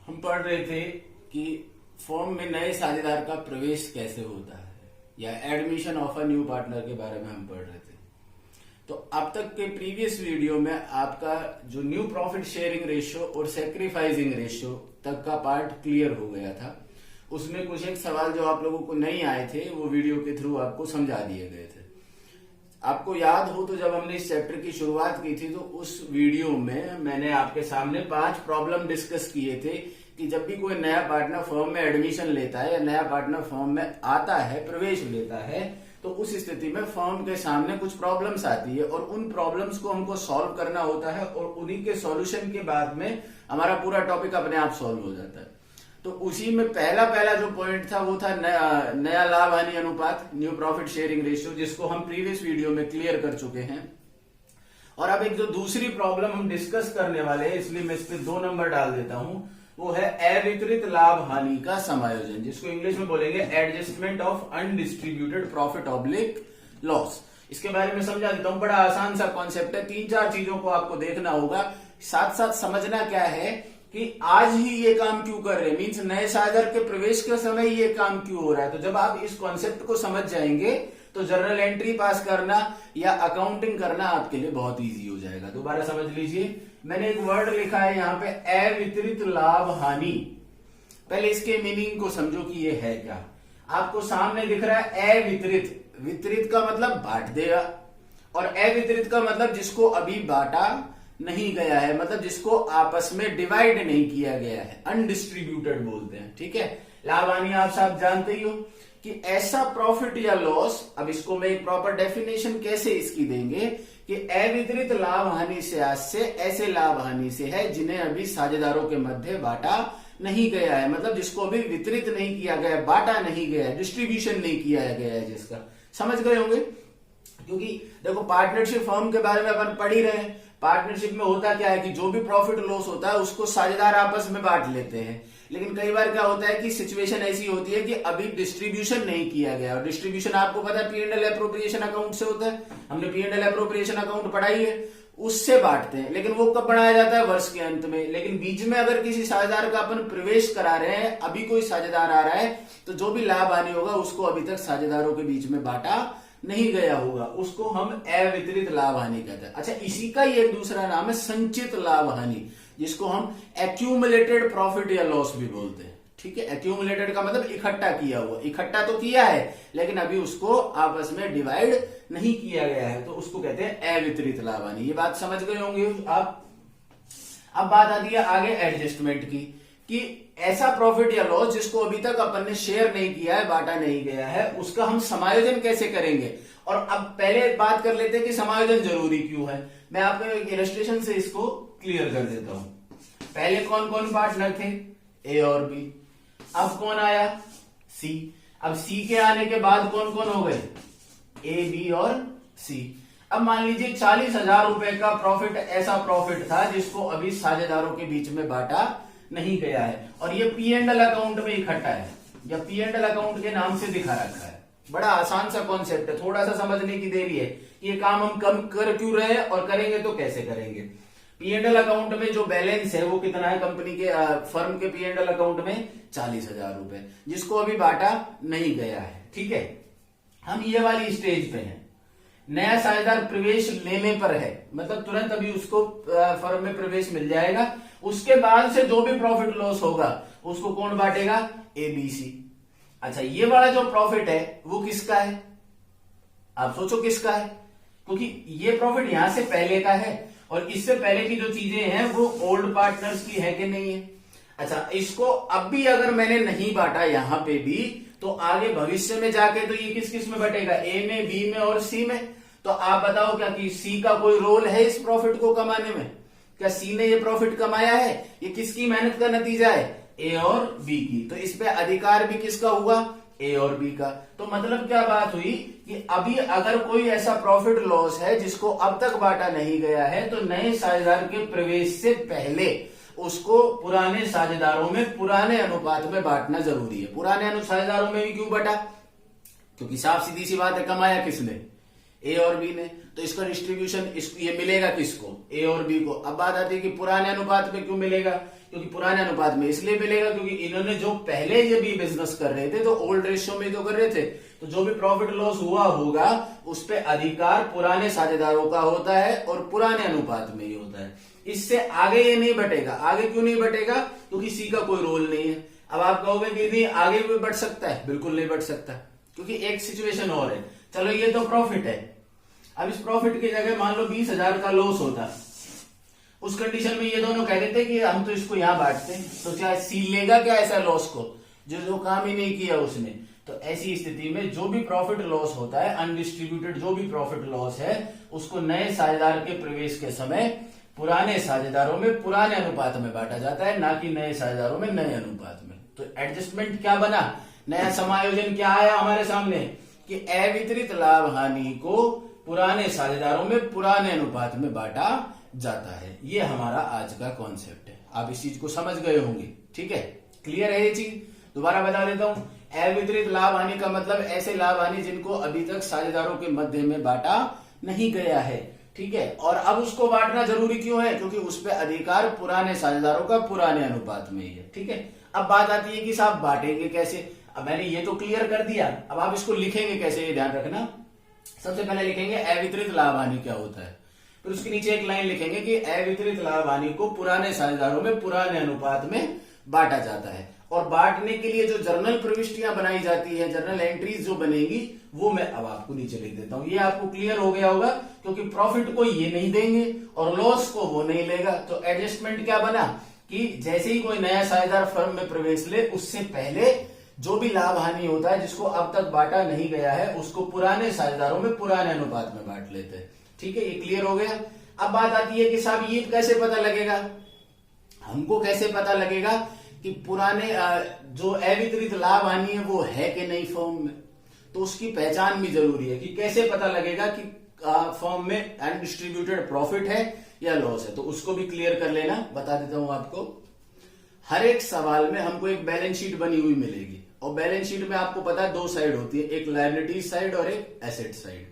हम पढ़ रहे थे कि फर्म में नए साझेदार का प्रवेश कैसे होता है या admission of a new partner के बारे में हम पढ़ रहे थे। तो अब तक के प्रीवियस वीडियो में आपका जो न्यू प्रॉफिट शेयरिंग रेशियो और सेक्रीफाइसिंग रेशियो तक का पार्ट क्लियर हो गया था। उसमें कुछ एक सवाल जो आप लोगों को नहीं आए थे वो वीडियो के थ्रू आपको समझा दिए गए थे। आपको याद हो तो जब हमने इस चैप्टर की शुरुआत की थी तो उस वीडियो में मैंने आपके सामने 5 प्रॉब्लम डिस्कस किए थे कि जब भी कोई नया पार्टनर फर्म में एडमिशन लेता है या नया पार्टनर फर्म में आता है, प्रवेश लेता है, तो उस स्थिति में फर्म के सामने कुछ प्रॉब्लम्स आती है और उन प्रॉब्लम्स को हमको सॉल्व करना होता है और उन्हीं के सॉल्यूशन के बाद में हमारा पूरा टॉपिक अपने आप सॉल्व हो जाता है। तो उसी में पहला जो पॉइंट था वो था नया लाभ हानि अनुपात, न्यू प्रॉफिट शेयरिंग रेशियो, जिसको हम प्रीवियस वीडियो में क्लियर कर चुके हैं। और अब एक जो दूसरी प्रॉब्लम हम डिस्कस करने वाले हैं, इसलिए मैं इस पे 2 नंबर डाल देता हूं, वो है अवितरित लाभ हानि का समायोजन, जिसको इंग्लिश में बोलेंगे adjustment of undistributed profit oblique loss. इसके बारे में समझा देता हूं। बड़ा आसान सा कॉन्सेप्ट है, 3-4 चीजों को आपको देखना होगा, साथ साथ समझना क्या है कि आज ही ये काम क्यों कर रहे हैं, मीन्स नए साझेदार के प्रवेश के समय ये काम क्यों हो रहा है। तो जब आप इस कॉन्सेप्ट को समझ जाएंगे तो जर्नल एंट्री पास करना या अकाउंटिंग करना आपके लिए बहुत इजी हो जाएगा। दोबारा समझ लीजिए, मैंने एक वर्ड लिखा है यहाँ पे अवितरित लाभ हानि। पहले इसके मीनिंग को समझो कि ये है क्या। आपको सामने दिख रहा है अवितरित, वितरित का मतलब बांट देगा और अवितरित का मतलब जिसको अभी बांटा नहीं गया है, मतलब जिसको आपस में डिवाइड नहीं किया गया है, अनडिस्ट्रीब्यूटेड बोलते हैं। ठीक है, लाभ हानि आप सब जानते ही हो कि ऐसा प्रॉफिट या लॉस, अब इसको मैं एक प्रॉपर डेफिनेशन कैसे इसकी देंगे कि अवितरित लाभ हानि से आज से ऐसे लाभ हानि से है जिन्हें अभी साझेदारों के मध्य बांटा नहीं गया है, मतलब जिसको अभी वितरित नहीं किया गया, बांटा नहीं गया है, डिस्ट्रीब्यूशन नहीं किया गया है, जिसका समझ गए होंगे। क्योंकि देखो पार्टनरशिप फर्म के बारे में अपन पढ़ ही रहे हैं। पार्टनरशिप में होता क्या है कि जो भी प्रॉफिट लॉस होता है उसको साझेदार आपस में बांट लेते हैं, लेकिन कई बार क्या होता है कि सिचुएशन ऐसी होती है कि अभी डिस्ट्रीब्यूशन नहीं किया गया। और डिस्ट्रीब्यूशन आपको पता है P&L एप्रोप्रिएशन अकाउंट से होता है, हमने P&L एप्रोप्रिएशन अकाउंट पढ़ाई है, उससे बांटते हैं। लेकिन वो कब बनाया जाता है? वर्ष के अंत में। लेकिन बीच में अगर किसी साझेदार का अपन प्रवेश करा रहे हैं, अभी कोई साझेदार आ रहा है, तो जो भी लाभ हानि होगा उसको अभी तक साझेदारों के बीच में बांटा नहीं गया होगा, उसको हम अवितरित लाभ हानि कहते हैं। अच्छा, इसी का ही एक दूसरा नाम है संचित लाभ हानि, जिसको हम एक्यूमुलेटेड प्रॉफिट या लॉस भी बोलते हैं। ठीक है, एक्यूमुलेटेड का मतलब इकट्ठा किया हुआ, इकट्ठा तो किया है लेकिन अभी उसको आपस में डिवाइड नहीं किया गया है, तो उसको कहते हैं अवितरित लाभ हानि। ये बात समझ गए होंगे आप। अब बात आती है आगे एडजस्टमेंट की, कि ऐसा प्रॉफिट या लॉस जिसको अभी तक अपन ने शेयर नहीं किया है, बांटा नहीं गया है, उसका हम समायोजन कैसे करेंगे। और अब पहले बात कर लेते हैं कि समायोजन जरूरी क्यों है। मैं आपको एक इलस्ट्रेशन से इसको क्लियर कर देता हूं। पहले कौन कौन पार्टनर थे? ए और बी। अब कौन आया? सी। अब सी के आने के बाद कौन कौन हो गए? ए, बी और सी। अब मान लीजिए 40,000 रुपए का प्रॉफिट ऐसा प्रॉफिट था जिसको अभी साझेदारों के बीच में बांटा नहीं गया है और ये P&L अकाउंट में इकट्ठा है या P&L अकाउंट के नाम से दिखा रखा है। बड़ा आसान सा कॉन्सेप्ट है, थोड़ा सा समझने की देरी है। ये काम हम कम कर क्यों रहे हैं और करेंगे तो कैसे करेंगे। P&L अकाउंट में जो बैलेंस है वो कितना है? कंपनी के फर्म के P&L अकाउंट में 40,000 रुपए, जिसको अभी बांटा नहीं गया है। ठीक है, हम ये वाली स्टेज पे हैं। नया साझेदार प्रवेश लेने पर है, मतलब तुरंत अभी उसको फर्म में प्रवेश मिल जाएगा। उसके बाद से जो भी प्रॉफिट लॉस होगा उसको कौन बांटेगा? ABC। अच्छा, ये वाला जो प्रॉफिट है वो किसका है? आप सोचो किसका है, क्योंकि ये प्रॉफिट यहां से पहले का है और इससे पहले की जो चीजें हैं वो ओल्ड पार्टनर्स की है कि नहीं है। अच्छा, इसको अब भी अगर मैंने नहीं बांटा यहां पे भी, तो आगे भविष्य में जाके तो ये किस किस में बटेगा? ए में, बी में और सी में। तो आप बताओ क्या कि सी का कोई रोल है इस प्रॉफिट को कमाने में? क्या सी ने ये प्रॉफिट कमाया है? ये किसकी मेहनत का नतीजा है? ए और बी की। तो इस पे अधिकार भी किसका हुआ? ए और बी का। तो मतलब क्या बात हुई कि अभी अगर कोई ऐसा प्रॉफिट लॉस है जिसको अब तक बांटा नहीं गया है, तो नए साझेदार के प्रवेश से पहले उसको पुराने साझेदारों में पुराने अनुपात में बांटना जरूरी है। पुराने साझेदारों में भी क्यों बांटा? क्योंकि साफ सीधी सी बात है, कमाया किसने? ए और बी ने, तो इसका डिस्ट्रीब्यूशन ये मिलेगा किसको, ए और बी को। अब बात आती है कि पुराने अनुपात में क्यों मिलेगा, क्योंकि पुराने अनुपात में इसलिए मिलेगा क्योंकि इन्होंने जो पहले ये भी बिजनेस कर रहे थे तो ओल्ड रेशियो में तो कर रहे थे, तो जो भी प्रॉफिट लॉस हुआ होगा उस पे अधिकार पुराने साझेदारों का होता है और पुराने अनुपात में ही होता है। इससे आगे ये नहीं बटेगा। आगे क्यों नहीं बटेगा, क्योंकि सी का कोई रोल नहीं है। अब आप कहोगे कि नहीं आगे भी बढ़ सकता है, बिल्कुल नहीं बढ़ सकता, क्योंकि एक सिचुएशन और है। चलो ये तो प्रॉफिट है, अब इस प्रॉफिट की जगह मान लो 20,000 का लॉस होता, उस कंडीशन में ये दोनों कह देते कि हम तो इसको यहां बांटते हैं, तो क्या सी लेगा क्या ऐसा लॉस को, जो काम ही नहीं किया उसने। तो ऐसी स्थिति में जो भी प्रॉफिट लॉस होता है, अनडिस्ट्रीब्यूटेड जो भी प्रॉफिट लॉस है, उसको नए साझेदार के प्रवेश के समय पुराने साझेदारों में पुराने अनुपात में बांटा जाता है, ना कि नए साझेदारों में नए अनुपात में। तो एडजस्टमेंट क्या बना, नया समायोजन क्या आया हमारे सामने कि अवितरित लाभ हानि को पुराने साझेदारों में पुराने अनुपात में बांटा जाता है। ये हमारा आज का कॉन्सेप्ट है। आप इस चीज को समझ गए होंगे, ठीक है, क्लियर है ये चीज। दोबारा बता देता हूं, अवितरित लाभ हानि का मतलब ऐसे लाभ हानि जिनको अभी तक साझेदारों के मध्य में बांटा नहीं गया है, ठीक है। और अब उसको बांटना जरूरी क्यों है, क्योंकि उस पर अधिकार पुराने साझेदारों का पुराने अनुपात में ही है, ठीक है। अब बात आती है कि साहब बांटेंगे कैसे। अब मैंने ये तो क्लियर कर दिया, अब आप इसको लिखेंगे कैसे ये ध्यान रखना। सबसे पहले लिखेंगे अवितरित लाभ हानि क्या होता है, फिर उसके नीचे एक लाइन लिखेंगे कि अवितरित लाभ हानि को पुराने साझेदारों में पुराने अनुपात में बांटा जाता है। और बांटने के लिए जो जर्नल प्रविष्टियां बनाई जाती है, जर्नल एंट्रीज जो बनेगी, वो मैं अब आपको नीचे लिख देता हूं। ये आपको क्लियर हो गया होगा, क्योंकि प्रॉफिट को ये नहीं देंगे और लॉस को वो नहीं लेगा। तो एडजस्टमेंट क्या बना कि जैसे ही कोई नया साझेदार फर्म में प्रवेश ले, उससे पहले जो भी लाभ हानि होता है जिसको अब तक बांटा नहीं गया है, उसको पुराने साझेदारों में पुराने अनुपात में बांट लेते हैं, ठीक है। ये क्लियर हो गया। अब बात आती है कि साहब ये कैसे पता लगेगा, हमको कैसे पता लगेगा कि पुराने जो अवितरित लाभ हानि है वो है कि नहीं फर्म में। तो उसकी पहचान भी जरूरी है कि कैसे पता लगेगा कि फर्म में अनडिस्ट्रीब्यूटेड प्रॉफिट है या लॉस है। तो उसको भी क्लियर कर लेना, बता देता हूं आपको। हर एक सवाल में हमको एक बैलेंस शीट बनी हुई मिलेगी, और बैलेंस शीट में आपको पता है दो साइड होती है, एक लायबिलिटीज साइड और एक एसेट साइड।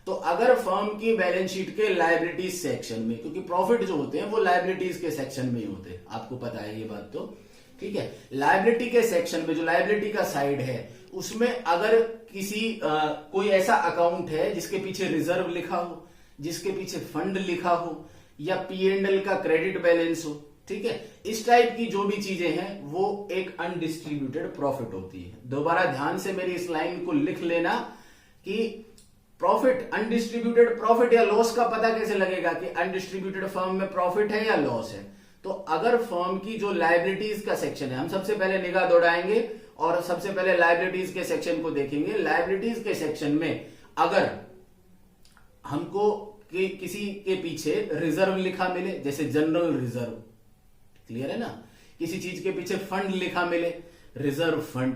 तो अगर फर्म की बैलेंस शीट के लायबिलिटीज सेक्शन में, क्योंकि प्रॉफिट जो होते हैं वो लायबिलिटीज के सेक्शन में ही होते हैं, आपको पता है ये बात, तो ठीक है। लायबिलिटी के सेक्शन में जो लायबिलिटी का साइड है, उसमें अगर किसी कोई ऐसा अकाउंट है जिसके पीछे रिजर्व लिखा हो, जिसके पीछे फंड लिखा हो, या P&L का क्रेडिट बैलेंस हो, ठीक है, इस टाइप की जो भी चीजें हैं वो एक अनडिस्ट्रीब्यूटेड प्रॉफिट होती है। दोबारा ध्यान से मेरी इस लाइन को लिख लेना कि प्रॉफिट, अनडिस्ट्रीब्यूटेड प्रॉफिट या लॉस का पता कैसे लगेगा कि अनडिस्ट्रीब्यूटेड फर्म में प्रॉफिट है या लॉस है। तो अगर फर्म की जो लायबिलिटीज का सेक्शन है, हम सबसे पहले निगाह दौड़ाएंगे और सबसे पहले लायबिलिटीज के सेक्शन को देखेंगे। लायबिलिटीज के सेक्शन में अगर हमको किसी के पीछे रिजर्व लिखा मिले, जैसे जनरल रिजर्व, क्लियर है ना, किसी चीज के पीछे फंड लिखा मिले, रिजर्व फंड,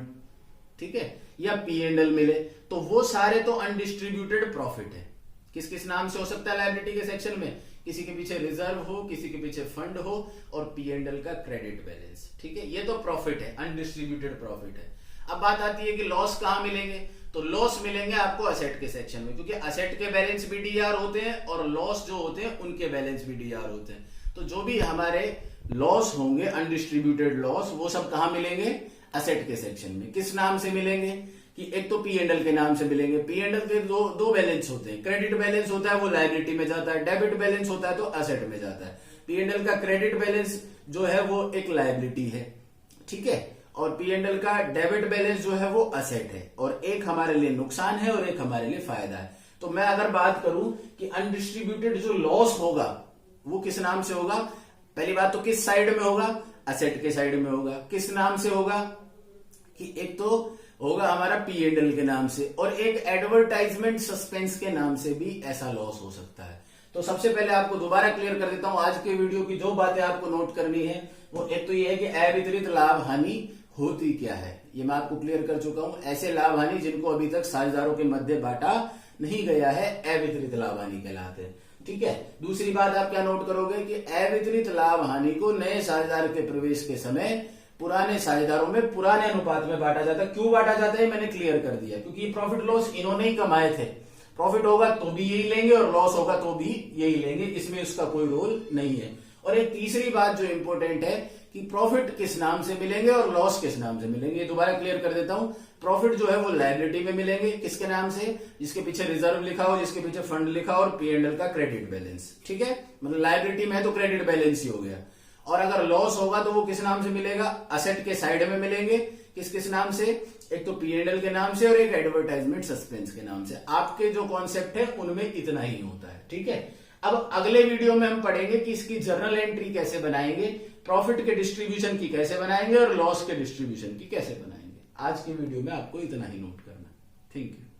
ठीक है, या P&L मिले, तो वो सारे तो अनडिस्ट्रीब्यूटेड प्रॉफिट है। किस किस नाम से हो सकता है लायबिलिटी के सेक्शन में, किसी के पीछे रिजर्व हो, किसी के पीछे फंड हो, और P&L का क्रेडिट बैलेंस, ठीक है, ये तो प्रॉफिट है, अनडिस्ट्रीब्यूटेड प्रॉफिट है। अब बात आती है कि लॉस कहां मिलेंगे, तो लॉस मिलेंगे आपको असेट के सेक्शन में, क्योंकि असेट के बैलेंस भी DR होते हैं और लॉस जो होते हैं उनके बैलेंस भी DR होते हैं। तो जो भी हमारे लॉस होंगे अनडिस्ट्रीब्यूटेड लॉस, वो सब कहां मिलेंगे, असेट के सेक्शन में। किस नाम से मिलेंगे कि एक तो P&L के नाम से मिलेंगे। P&L के दो बैलेंस होते हैं, क्रेडिट बैलेंस होता है वो लायबिलिटी में जाता है, डेबिट बैलेंस होता है तो असेट में जाता है। P&L का क्रेडिट बैलेंस जो है वो एक लायबिलिटी है, ठीक है, और P&L का डेबिट बैलेंस जो है वो असेट है, और एक हमारे लिए नुकसान है और एक हमारे लिए फायदा है। तो मैं अगर बात करूं कि अनडिस्ट्रीब्यूटेड जो लॉस होगा वो किस नाम से होगा, पहली बात तो किस साइड में होगा, असेट के साइड में होगा। किस नाम से होगा कि एक तो होगा हमारा P&L के नाम से, और एक एडवर्टाइजमेंट सस्पेंस के नाम से भी ऐसा लॉस हो सकता है। तो सबसे पहले आपको दोबारा क्लियर कर देता हूं, आज के वीडियो की जो बातें आपको नोट करनी है वो एक तो ये है कि अवितरित लाभ हानि होती क्या है, ये मैं आपको क्लियर कर चुका हूं। ऐसे लाभ हानि जिनको अभी तक साझेदारों के मध्य बांटा नहीं गया है, अवितरित लाभ हानि कहलाते हैं, ठीक है। दूसरी बात आप क्या नोट करोगे कि अवितरित लाभ हानि को नए साझेदार के प्रवेश के समय पुराने साझेदारों में पुराने अनुपात में बांटा जाता है। क्यों बांटा जाता है मैंने क्लियर कर दिया, क्योंकि प्रॉफिट लॉस इन्होंने ही कमाए थे, प्रॉफिट होगा तो भी यही लेंगे और लॉस होगा तो भी यही लेंगे, इसमें उसका कोई रोल नहीं है। और एक तीसरी बात जो इंपॉर्टेंट है कि प्रॉफिट किस नाम से मिलेंगे और लॉस किस नाम से मिलेंगे, दोबारा क्लियर कर देता हूं। प्रॉफिट जो है वो लायबिलिटी में मिलेंगे, किसके नाम से, जिसके पीछे रिजर्व लिखा हो, जिसके पीछे फंड लिखा हो और P&L का क्रेडिट बैलेंस, ठीक है, मतलब लायबिलिटी में है तो क्रेडिट बैलेंस ही हो गया। और अगर लॉस होगा तो वो किस नाम से मिलेगा, असेट के साइड में मिलेंगे, किस किस नाम से, एक तो P&L के नाम से और एक एडवर्टाइजमेंट सस्पेंस के नाम से। आपके जो कॉन्सेप्ट है उनमें इतना ही होता है, ठीक है। अब अगले वीडियो में हम पढ़ेंगे कि इसकी जर्नल एंट्री कैसे बनाएंगे, प्रॉफिट के डिस्ट्रीब्यूशन की कैसे बनाएंगे और लॉस के डिस्ट्रीब्यूशन की कैसे बनाएंगे। आज के वीडियो में आपको इतना ही नोट करना। Thank you.